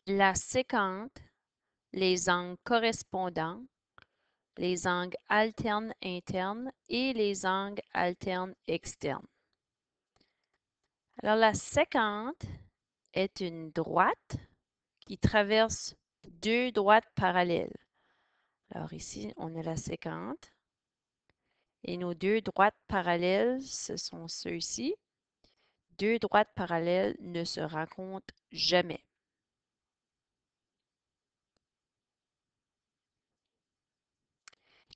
la séquente, les angles correspondants, les angles alternes internes et les angles alternes externes. Alors, la séquente est une droite qui traverse deux droites parallèles. Alors ici, on a la séquente. Et nos deux droites parallèles, ce sont ceux-ci. Deux droites parallèles ne se rencontrent jamais.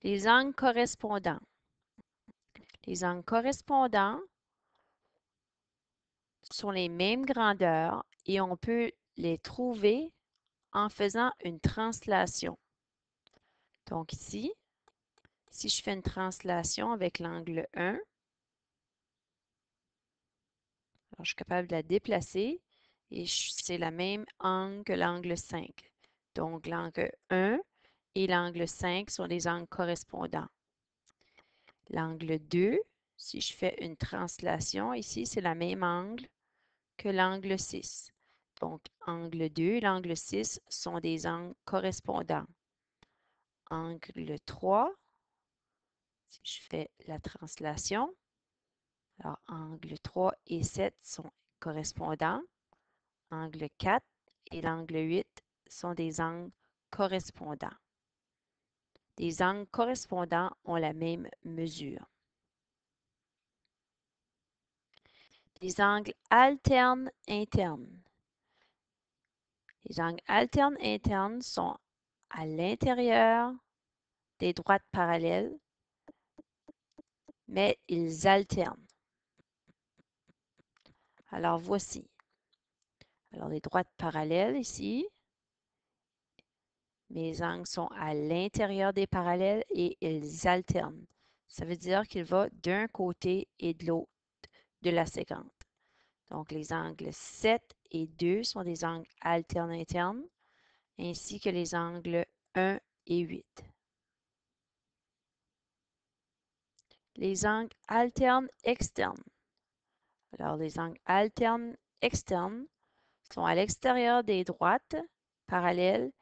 Les angles correspondants. Les angles correspondants sont les mêmes grandeurs et on peut les trouver en faisant une translation. Donc ici, si je fais une translation avec l'angle 1, alors je suis capable de la déplacer et c'est la même angle que l'angle 5. Donc l'angle 1 et l'angle 5 sont des angles correspondants. L'angle 2, si je fais une translation ici, c'est la même angle que l'angle 6. Donc, angle 2 et l'angle 6 sont des angles correspondants. Angle 3, si je fais la translation, alors angle 3 et 7 sont correspondants. Angle 4 et l'angle 8 sont des angles correspondants. Les angles correspondants ont la même mesure. Les angles alternes internes. Les angles alternes internes sont à l'intérieur des droites parallèles, mais ils alternent. Alors voici. Alors les droites parallèles ici, mes angles sont à l'intérieur des parallèles et ils alternent. Ça veut dire qu'il va d'un côté et de l'autre de la séquente. Donc les angles 7 et 2 sont des angles alternes internes, ainsi que les angles 1 et 8. Les angles alternes externes. Alors, les angles alternes externes sont à l'extérieur des droites parallèles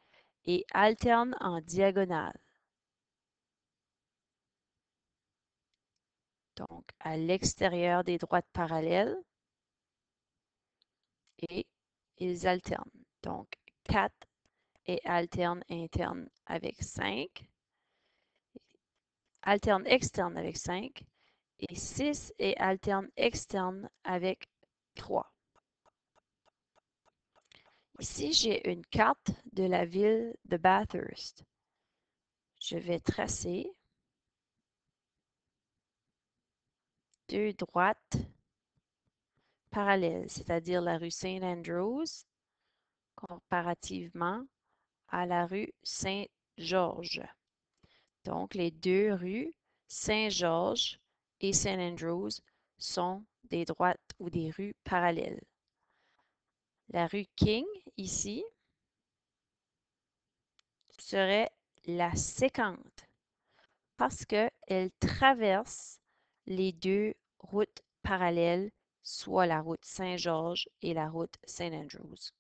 et alternent en diagonale. Donc, à l'extérieur des droites parallèles et ils alternent. Donc, 4 est alterne interne avec 5, alterne externe avec 5 et 6 est alterne externe avec 3. Ici, j'ai une carte de la ville de Bathurst. Je vais tracer deux droites parallèles, c'est-à-dire la rue Saint Andrews comparativement à la rue Saint-Georges. Donc, les deux rues, Saint-Georges et Saint Andrews, sont des droites ou des rues parallèles. La rue King, ici, serait la séquente parce qu'elle traverse les deux routes parallèles, soit la route Saint-Georges et la route Saint Andrews.